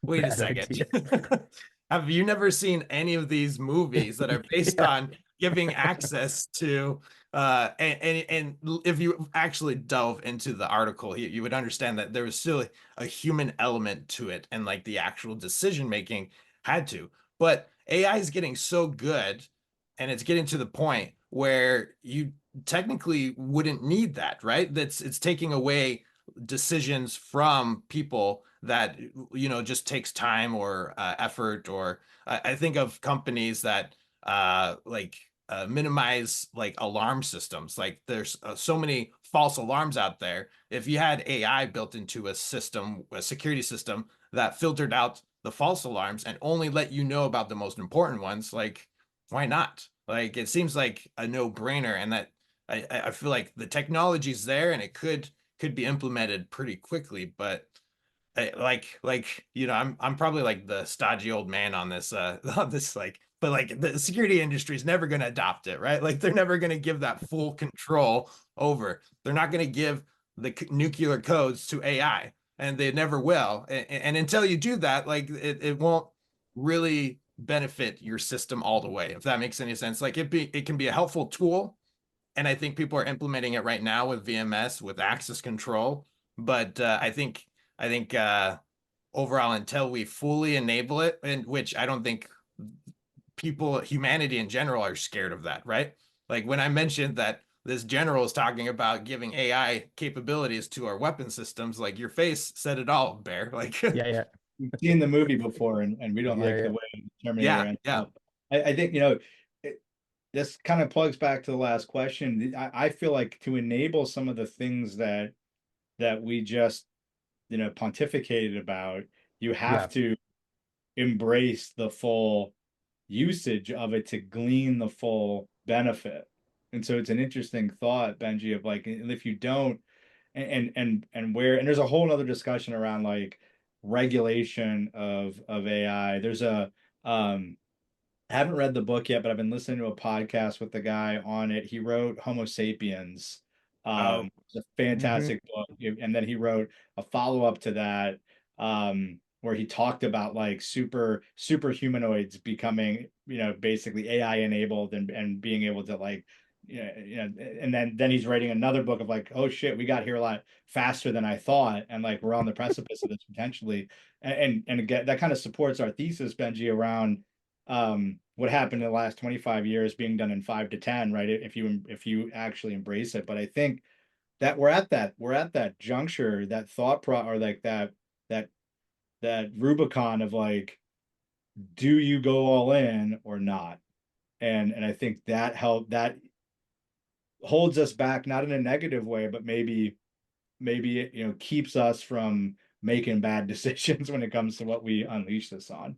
wait a Bad second. idea. Have you never seen any of these movies that are based Yeah. on giving access to and if you actually delve into the article, you would understand that there was still a human element to it, and like the actual decision making had to. But AI is getting so good, and it's getting to the point where you technically wouldn't need that, right? It's taking away decisions from people that just takes time or effort. Or I think of companies that minimize like alarm systems. Like there's so many false alarms out there. If you had AI built into a system, a security system that filtered out the false alarms and only let you know about the most important ones, like why not? Like it seems like a no-brainer, and that I feel like the technology's there and it could be implemented pretty quickly. But I'm probably like the stodgy old man on this on this, like, but like the security industry is never going to adopt it, right? Like they're never going to give that full control over. They're not going to give the nuclear codes to AI, and they never will. And until you do that, like it won't really benefit your system all the way, if that makes any sense. Like it can be a helpful tool, and I think people are implementing it right now with VMS, with access control. But I think overall, until we fully enable it, and which I don't think humanity in general are scared of that, right? Like when I mentioned that this general is talking about giving AI capabilities to our weapon systems, like your face said it all, Bear. Like, Yeah, yeah. We've seen the movie before, and we don't Yeah, like the yeah. way the Terminator yeah, ends yeah. up. I think this kind of plugs back to the last question. I feel like to enable some of the things that we just pontificated about, you have Yeah. to embrace the full usage of it to glean the full benefit. And so it's an interesting thought, Benji, of like, if you don't, and where, and there's a whole other discussion around like regulation of AI. There's a I haven't read the book yet, but I've been listening to a podcast with the guy on it. He wrote Homo Sapiens. Oh, It's a Hmm. fantastic book. And then he wrote a follow-up to that, where he talked about like super humanoids becoming, basically AI enabled and being able to like, and then he's writing another book of like, oh shit, we got here a lot faster than I thought, and like we're on the precipice of this potentially. And again, that kind of supports our thesis, Benji, around what happened in the last 25 years being done in 5 to 10, right? If you actually embrace it. But I think that we're at that juncture, that thought pro or like that that Rubicon of like, do you go all in or not? And I think that holds us back, not in a negative way, but maybe it, keeps us from making bad decisions when it comes to what we unleash this on.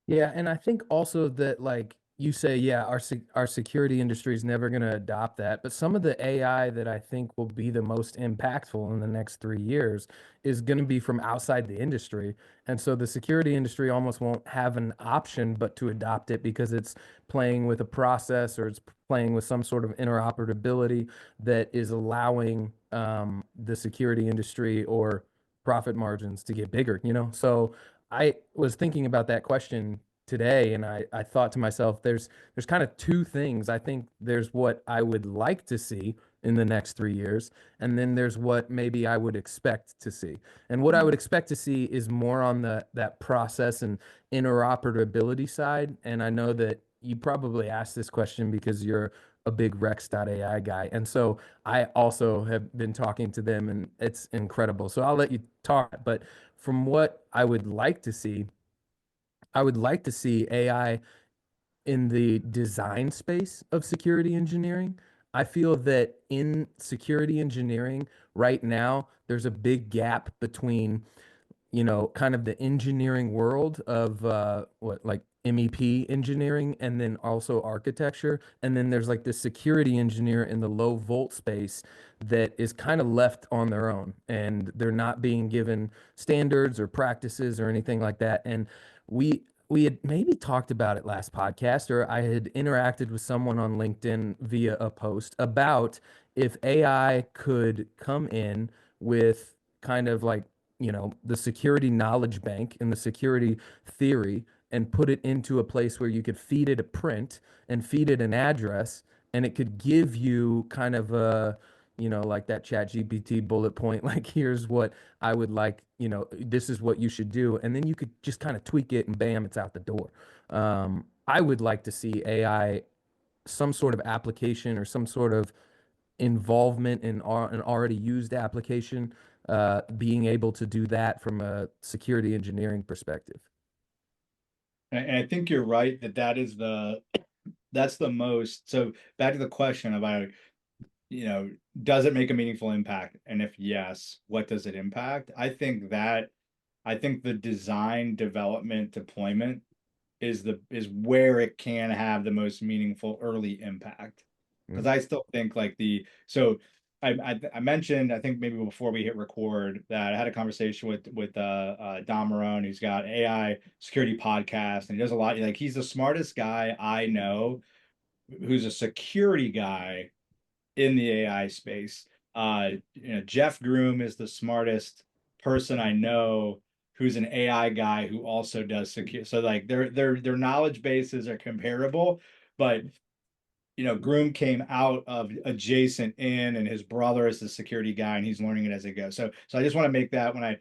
Yeah, and I think also that like you say, yeah, our security industry is never going to adopt that, but some of the AI that I think will be the most impactful in the next 3 years is going to be from outside the industry, and so the security industry almost won't have an option but to adopt it because it's playing with a process or it's playing with some sort of interoperability that is allowing the security industry or profit margins to get bigger, you know? So I was thinking about that question today, and I thought to myself, there's kind of two things. I think there's what I would like to see in the next 3 years, and then there's what maybe I would expect to see. And what I would expect to see is more on that process and interoperability side. And I know that you probably asked this question because you're a big Rex.ai guy. And so I also have been talking to them and it's incredible. So I'll let you talk, but from what I would like to see, I would like to see AI in the design space of security engineering. I feel that in security engineering right now, there's a big gap between kind of the engineering world of what like MEP engineering and then also architecture. And then there's like the security engineer in the low volt space that is kind of left on their own and they're not being given standards or practices or anything like that. And we had maybe talked about it last podcast, or I had interacted with someone on LinkedIn via a post about if AI could come in with kind of like the security knowledge bank and the security theory and put it into a place where you could feed it a print and feed it an address and it could give you kind of a like that chat GPT bullet point like here's what I would like, this is what you should do, and then you could just kind of tweak it and bam, it's out the door. I would like to see AI, some sort of application or some sort of involvement in an already used application, being able to do that from a security engineering perspective. And I think you're right that's the most. So back to the question about, you know, does it make a meaningful impact? And if yes, what does it impact? I think the design, development, deployment is where it can have the most meaningful early impact. Because Mm. I still think like I mentioned, I think maybe before we hit record, that I had a conversation with Dom Marone, who's got AI security podcast, and he does a lot. Like he's the smartest guy I know who's a security guy in the AI space. Jeff Groom is the smartest person I know who's an AI guy who also does secure. So like their knowledge bases are comparable, but Groom came out of adjacent in, and his brother is the security guy, and he's learning it as he goes. So I just want to make that when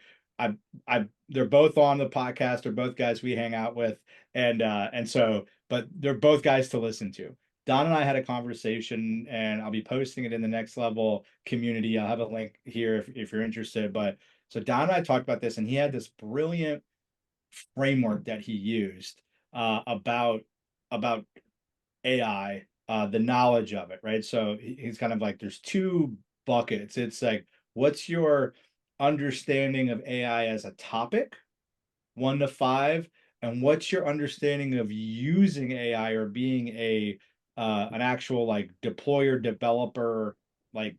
they're both on the podcast. They're both guys we hang out with, and so, but they're both guys to listen to. Don and I had a conversation, and I'll be posting it in the Next Level community. I'll have a link here if you're interested. But so Don and I talked about this, and he had this brilliant framework that he used about AI, the knowledge of it, right? So he's kind of like, there's two buckets. It's like, what's your understanding of AI as a topic, 1 to 5, and what's your understanding of using AI or being an actual like deployer, developer, like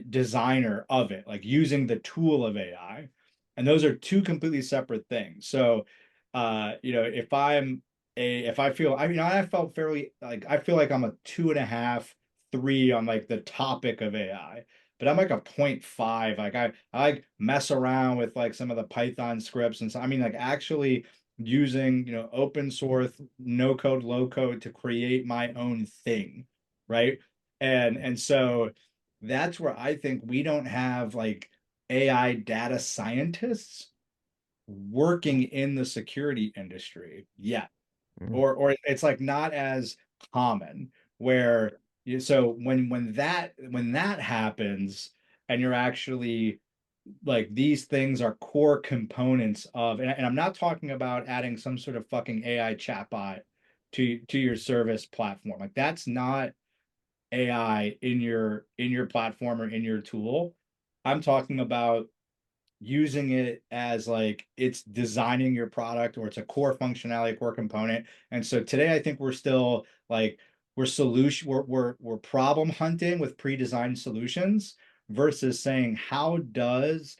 designer of it, like using the tool of AI. And those are two completely separate things. So, if I feel, I mean, I felt fairly like, I feel like I'm a 2.5, 3 on like the topic of AI, but I'm like a 0.5. Like I like mess around with like some of the Python scripts and so, I mean, like actually using, open source, no code, low code to create my own thing. Right. And so that's where I think we don't have like AI data scientists working in the security industry yet, Mm. or it's like not as common where so when that happens and you're actually like these things are core components of, and I'm not talking about adding some sort of fucking AI chatbot to your service platform. Like that's not AI in your platform or in your tool. I'm talking about using it as like it's designing your product or it's a core functionality, core component. And so today I think we're still like we're problem hunting with pre-designed solutions versus saying how does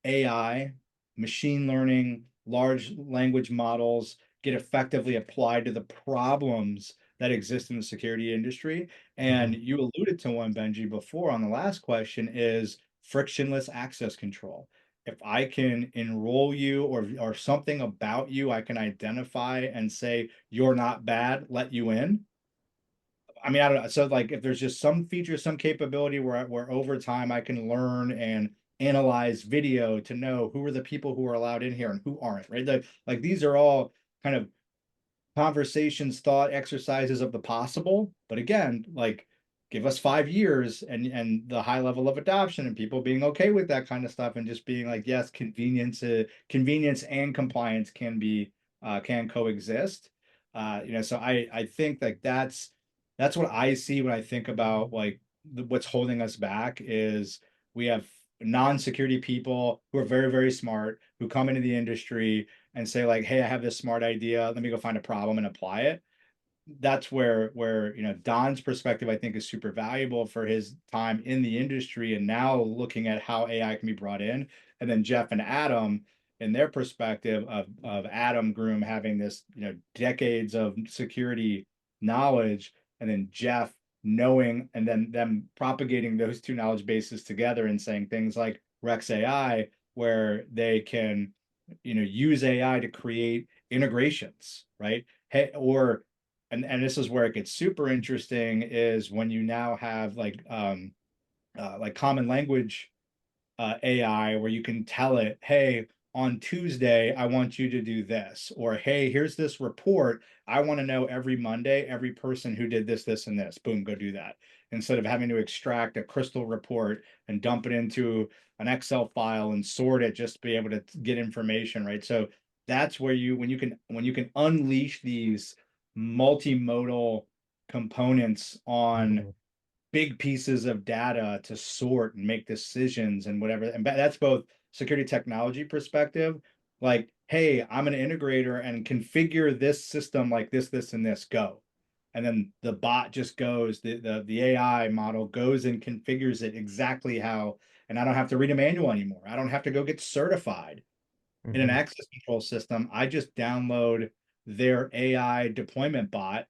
AI, machine learning, large language models get effectively applied to the problems that exist in the security industry. And Mhm. you alluded to one, Benji, before on the last question is frictionless access control. If I can enroll you or something about you, I can identify and say, you're not bad, let you in. I mean, I don't know. So like if there's just some feature, some capability where over time I can learn and analyze video to know who are the people who are allowed in here and who aren't, right? Like these are all kind of conversations, thought exercises of the possible. But again, like give us 5 years and the high level of adoption and people being okay with that kind of stuff and just being like, yes, convenience and compliance can coexist. So I think like that's what I see when I think about like what's holding us back is we have non-security people who are very, very smart who come into the industry and say like, hey, I have this smart idea. Let me go find a problem and apply it. That's where Don's perspective I think is super valuable for his time in the industry and now looking at how AI can be brought in. And then Jeff and Adam in their perspective of Adam Groom having this decades of security knowledge, and then Jeff knowing and then them propagating those two knowledge bases together and saying things like Rex AI, where they can use AI to create integrations, right? Hey, or and this is where it gets super interesting is when you now have like common language AI where you can tell it, hey, on Tuesday, I want you to do this, or hey, here's this report. I want to know every Monday, every person who did this, this, and this. Boom, go do that. Instead of having to extract a crystal report and dump it into an Excel file and sort it just to be able to get information, right? So that's where when you can unleash these multimodal components on Mhm. big pieces of data to sort and make decisions and whatever. And that's both security technology perspective, like, hey, I'm an integrator and configure this system like this, and this, go. And then the bot just goes, the AI model goes and configures it exactly how, and I don't have to read a manual anymore. I don't have to go get certified in an Mhm. access control system. I just download their AI deployment bot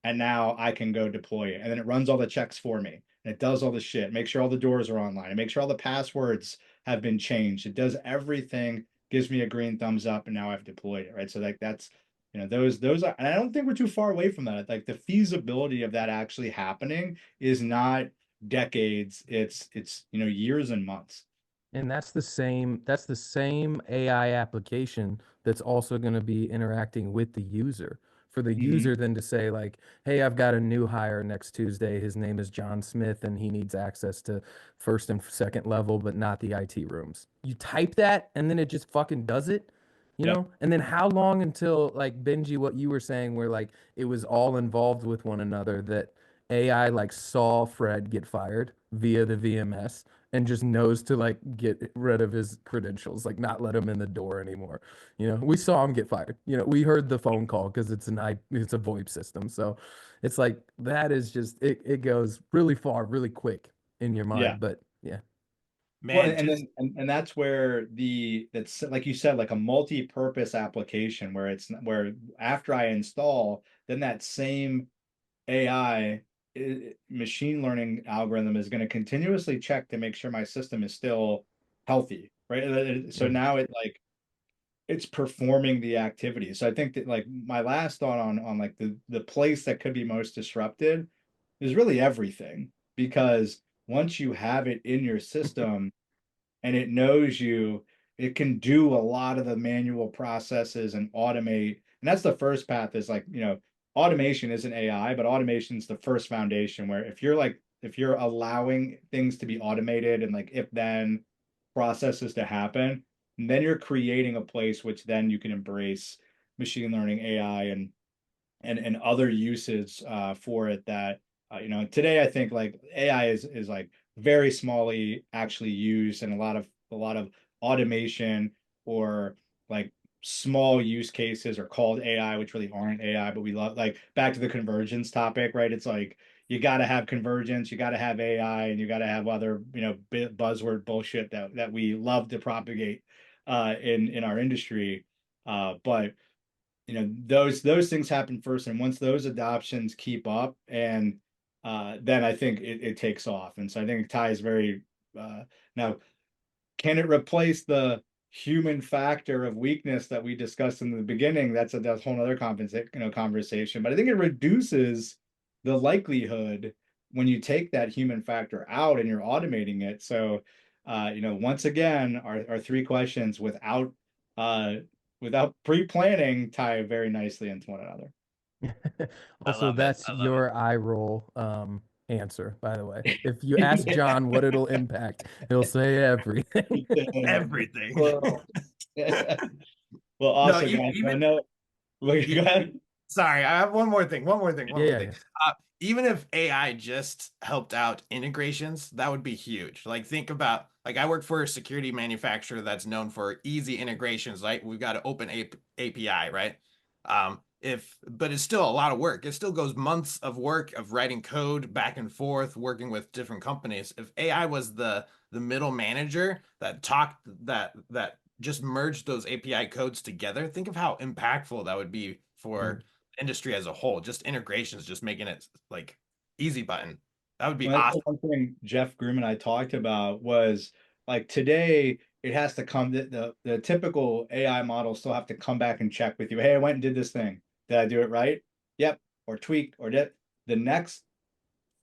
and now I can go deploy it. And then it runs all the checks for me. And it does all the shit. Make sure all the doors are online. And make sure all the passwords have been changed. It does everything, gives me a green thumbs up, and now I've deployed it. Right. So like that's those are, and I don't think we're too far away from that. Like the feasibility of that actually happening is not decades, it's years and months. And that's the same AI application that's also going to be interacting with the user. For the Mhm. user then to say like, hey, I've got a new hire next Tuesday. His name is John Smith and he needs access to first and second level, but not the IT rooms. You type that and then it just fucking does it, you Yeah. know? And then how long until like Benji, what you were saying, where like it was all involved with one another that AI like saw Fred get fired via the VMS and just knows to like get rid of his credentials, like not let him in the door anymore. You know, we saw him get fired. You know, we heard the phone call because it's a VoIP system. So it's like that is just it goes really far, really quick in your Yeah. mind. But Yeah. Well, Man, and just then and that's where that's like you said, like a multi-purpose application where it's where after I install, then that same AI machine learning algorithm is going to continuously check to make sure my system is still healthy, right? So Yeah. now it's performing the activity. So I think that like my last thought on like the place that could be most disrupted is really everything, because once you have it in your system and it knows you, it can do a lot of the manual processes and automate. And that's the first path is like, automation isn't AI, but automation is the first foundation where if you're allowing things to be automated and like if then processes to happen, then you're creating a place which then you can embrace machine learning, AI, and other uses for it that today I think like AI is like very smallly actually used, and a lot of automation or like small use cases are called AI, which really aren't AI, but we love, like, back to the convergence topic, right? It's like you got to have convergence, you got to have AI, and you got to have other buzzword bullshit that we love to propagate in our industry, but those things happen first, and once those adoptions keep up, and then I think it takes off. And so I think Ty is very now, can it replace the human factor of weakness that we discussed in the beginning? That's a whole other conversation, but I think it reduces the likelihood when you take that human factor out and you're automating it. So once again, our three questions uh without pre-planning tie very nicely into one another. I Also, love it. that's I love it. your eye roll answer, by the way. If you ask John what it'll impact, he'll say everything. Everything. Well, well, No, also, guys, I even know. Well, go ahead. sorry, I have one more thing. One more thing. One Yeah, more yeah, thing. yeah. Even if AI just helped out integrations, that would be huge. Like think about like I work for a security manufacturer that's known for easy integrations. Like we've got an open API, right? If but it's still a lot of work. It still goes months of work of writing code back and forth, working with different companies. If AI was the middle manager that talked that just merged those API codes together, think of how impactful that would be Mm. for industry as a whole. Just integrations, just making it like easy button. That would be Well, that's the awesome. one thing Jeff Groom and I talked about was like today it has to come the typical AI models still have to come back and check with you. Hey, I went and did this thing. Did I do it right? Yep. Or tweak or did the next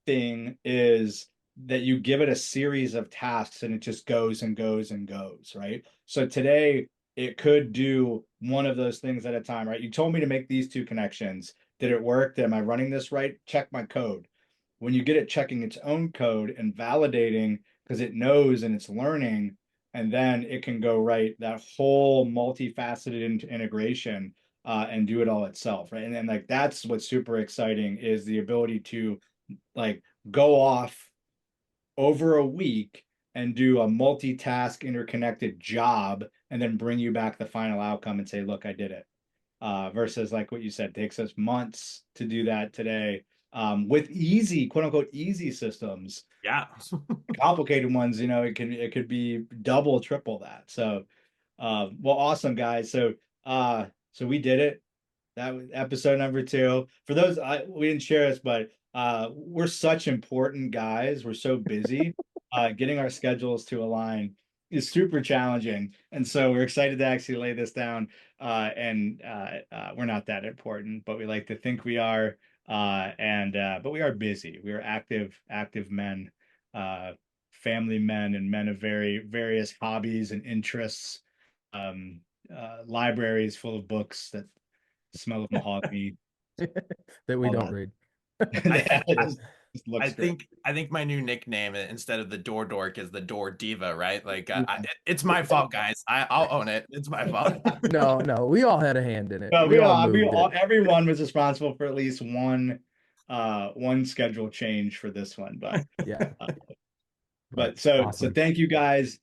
thing is that you give it a series of tasks and it just goes and goes and goes, right? So today it could do one of those things at a time, right? You told me to make these two connections. Did it work? Am I running this right? Check my code. When you get it checking its own code and validating because it knows and it's learning, and then it can go right that whole multifaceted integration and do it all itself, right? And then like that's what's super exciting is the ability to like go off over a week and do a multitask interconnected job and then bring you back the final outcome and say, look, I did it. Versus like what you said, takes us months to do that today. With easy, quote unquote, easy systems, Yeah. complicated ones, it could be double, triple that. So, well, awesome, guys. So we did it. That was episode number 2. For those, we didn't share this, but we're such important guys. We're so busy. Getting our schedules to align is super challenging, and so we're excited to actually lay this down. And we're not that important, but we like to think we are. And but we are busy. We are active men, uh, family men, and men of various hobbies and interests. Um, Libraries full of books that smell of mahogany, That we all don't that. read. I Yeah, think it I, just looks I great. think I think my new nickname instead of the door dork is the door diva, right? Like it's my fault, guys. I'll own it. It's my fault. No, no, we all had a hand in it. No, We all moved it. everyone was responsible for at least one schedule change for this one, Yeah, uh, but so awesome. thank you guys.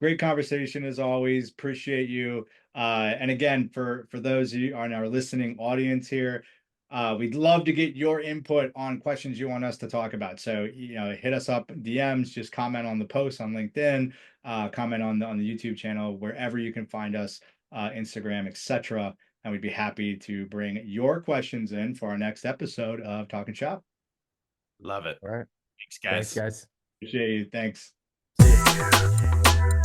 Great conversation as always. Appreciate you. And again, for those of you on our listening audience here, We'd love to get your input on questions you want us to talk about. So, hit us up DMs, just comment on the post on LinkedIn, comment on the YouTube channel, wherever you can find us, Instagram, etc. And we'd be happy to bring your questions in for our next episode of Talkin' Shop. Love it. All right. Thanks, guys. Thanks, guys. Appreciate you. Thanks. See ya.